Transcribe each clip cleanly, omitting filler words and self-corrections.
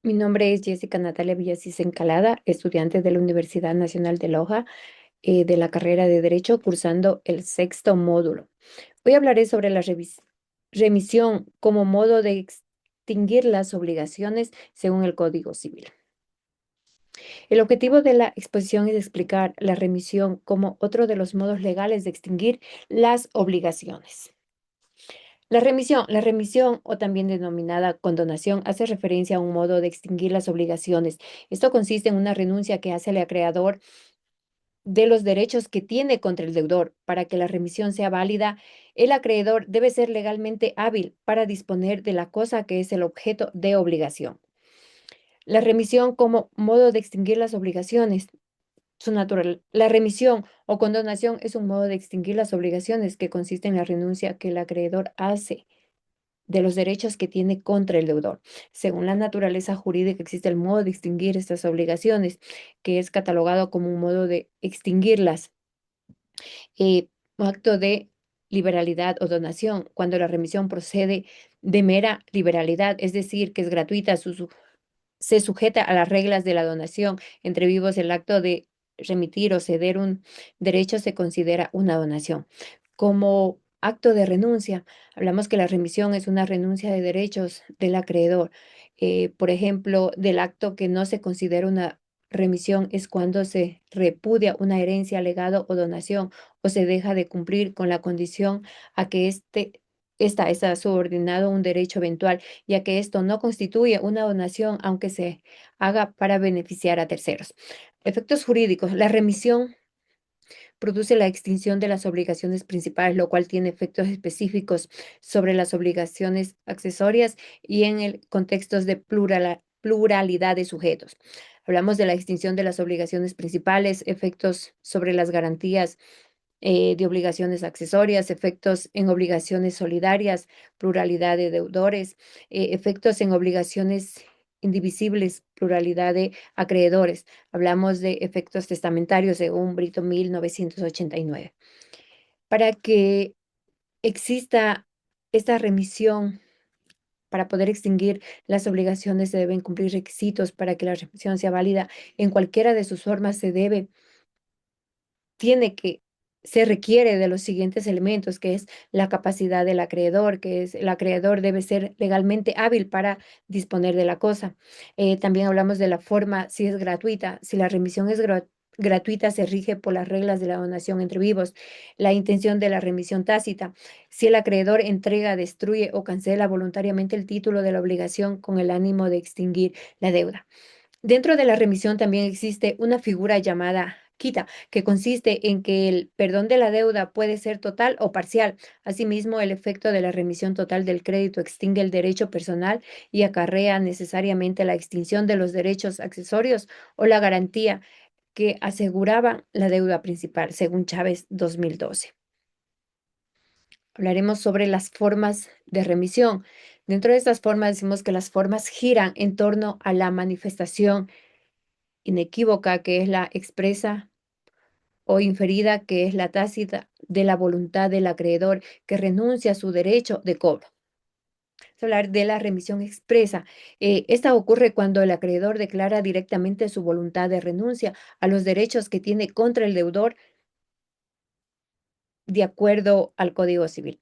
Mi nombre es Jessica Natalia Villasís Encalada, estudiante de la Universidad Nacional de Loja, de la carrera de Derecho, cursando el sexto módulo. Hoy hablaré sobre la remisión como modo de extinguir las obligaciones según el Código Civil. El objetivo de la exposición es explicar la remisión como otro de los modos legales de extinguir las obligaciones. La remisión, o también denominada condonación, hace referencia a un modo de extinguir las obligaciones. Esto consiste en una renuncia que hace el acreedor de los derechos que tiene contra el deudor. Para que la remisión sea válida, el acreedor debe ser legalmente hábil para disponer de la cosa que es el objeto de obligación. La remisión como modo de extinguir las obligaciones. La remisión o condonación es un modo de extinguir las obligaciones que consiste en la renuncia que el acreedor hace de los derechos que tiene contra el deudor. Según la naturaleza jurídica, existe el modo de extinguir estas obligaciones, que es catalogado como un modo de extinguirlas, un acto de liberalidad o donación, cuando la remisión procede de mera liberalidad, es decir, que es gratuita, se sujeta a las reglas de la donación. Entre vivos, el acto de remitir o ceder un derecho se considera una donación. Como acto de renuncia, hablamos que la remisión es una renuncia de derechos del acreedor. Por ejemplo, del acto que no se considera una remisión es cuando se repudia una herencia, legado o donación, o se deja de cumplir con la condición a que esta está subordinado a un derecho eventual, ya que esto no constituye una donación, aunque se haga para beneficiar a terceros. Efectos jurídicos. La remisión produce la extinción de las obligaciones principales, lo cual tiene efectos específicos sobre las obligaciones accesorias y en el contextos de pluralidad de sujetos. Hablamos de la extinción de las obligaciones principales, efectos sobre las garantías de obligaciones accesorias, efectos en obligaciones solidarias, pluralidad de deudores, efectos en obligaciones indivisibles, pluralidad de acreedores. Hablamos de efectos testamentarios según Brito 1989. Para que exista esta remisión, para poder extinguir las obligaciones, se deben cumplir requisitos para que la remisión sea válida. En cualquiera de sus formas se requiere de los siguientes elementos, que es la capacidad del acreedor, que es el acreedor debe ser legalmente hábil para disponer de la cosa. También hablamos de la forma, si es gratuita. Si la remisión es gratuita, se rige por las reglas de la donación entre vivos. La intención de la remisión tácita. Si el acreedor entrega, destruye o cancela voluntariamente el título de la obligación con el ánimo de extinguir la deuda. Dentro de la remisión también existe una figura llamada quita, que consiste en que el perdón de la deuda puede ser total o parcial. Asimismo, el efecto de la remisión total del crédito extingue el derecho personal y acarrea necesariamente la extinción de los derechos accesorios o la garantía que aseguraban la deuda principal, según Chávez 2012. Hablaremos sobre las formas de remisión. Dentro de estas formas decimos que las formas giran en torno a la manifestación inequívoca, que es la expresa, o inferida, que es la tácita, de la voluntad del acreedor que renuncia a su derecho de cobro. Vamos a hablar de la remisión expresa. Esta ocurre cuando el acreedor declara directamente su voluntad de renuncia a los derechos que tiene contra el deudor de acuerdo al Código Civil.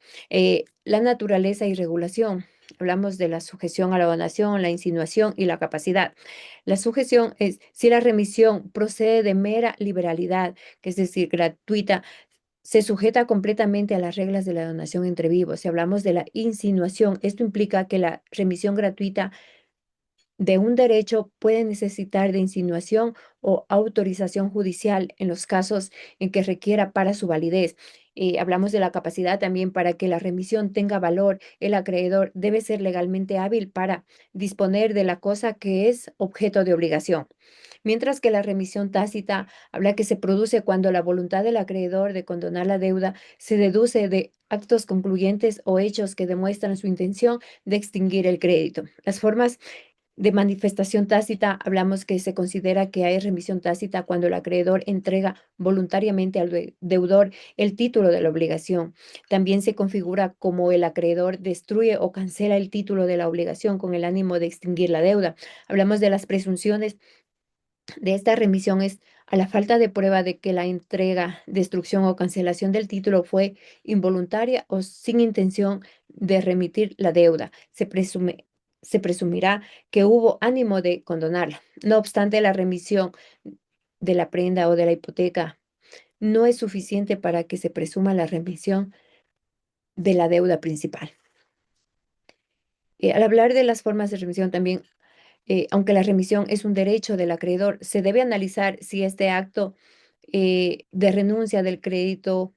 La naturaleza y regulación. Hablamos de la sujeción a la donación, la insinuación y la capacidad. La sujeción es si la remisión procede de mera liberalidad, que es decir, gratuita, se sujeta completamente a las reglas de la donación entre vivos. Si hablamos de la insinuación, esto implica que la remisión gratuita de un derecho puede necesitar de insinuación o autorización judicial en los casos en que requiera para su validez. Hablamos de la capacidad también. Para que la remisión tenga valor, el acreedor debe ser legalmente hábil para disponer de la cosa que es objeto de obligación. Mientras que la remisión tácita habla que se produce cuando la voluntad del acreedor de condonar la deuda se deduce de actos concluyentes o hechos que demuestran su intención de extinguir el crédito. Las formas De manifestación tácita, hablamos que se considera que hay remisión tácita cuando el acreedor entrega voluntariamente al deudor el título de la obligación. También se configura como el acreedor destruye o cancela el título de la obligación con el ánimo de extinguir la deuda. Hablamos de las presunciones de esta remisión es a la falta de prueba de que la entrega, destrucción o cancelación del título fue involuntaria o sin intención de remitir la deuda. Se presumirá que hubo ánimo de condonarla. No obstante, la remisión de la prenda o de la hipoteca no es suficiente para que se presuma la remisión de la deuda principal. Al hablar de las formas de remisión también, aunque la remisión es un derecho del acreedor, se debe analizar si este acto de renuncia del crédito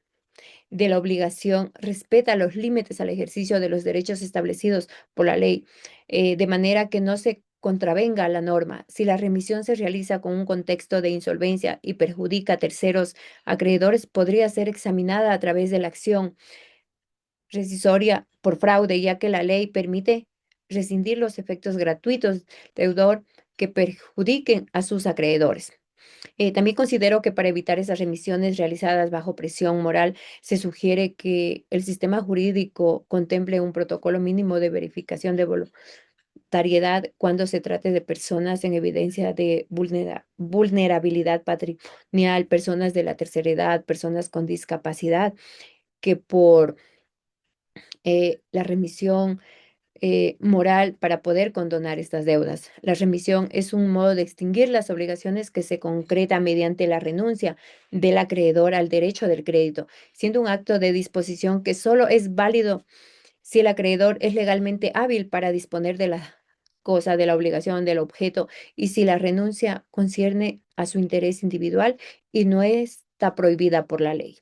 de la obligación respeta los límites al ejercicio de los derechos establecidos por la ley, de manera que no se contravenga la norma. Si la remisión se realiza con un contexto de insolvencia y perjudica a terceros acreedores, podría ser examinada a través de la acción rescisoria por fraude, ya que la ley permite rescindir los efectos gratuitos deudor que perjudiquen a sus acreedores. También considero que para evitar esas remisiones realizadas bajo presión moral, se sugiere que el sistema jurídico contemple un protocolo mínimo de verificación de voluntariedad cuando se trate de personas en evidencia de vulnerabilidad patrimonial, personas de la tercera edad, personas con discapacidad, que por la remisión moral para poder condonar estas deudas. La remisión es un modo de extinguir las obligaciones que se concreta mediante la renuncia del acreedor al derecho del crédito, siendo un acto de disposición que solo es válido si el acreedor es legalmente hábil para disponer de la cosa, de la obligación, del objeto, y si la renuncia concierne a su interés individual y no está prohibida por la ley.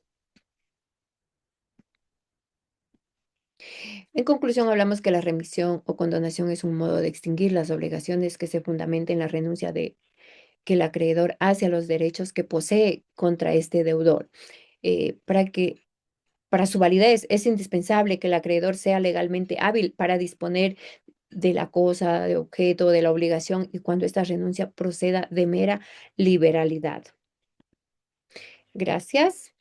En conclusión, hablamos que la remisión o condonación es un modo de extinguir las obligaciones que se fundamenta en la renuncia de que el acreedor hace a los derechos que posee contra este deudor. Para su validez es indispensable que el acreedor sea legalmente hábil para disponer de la cosa, de objeto, de la obligación y cuando esta renuncia proceda de mera liberalidad. Gracias.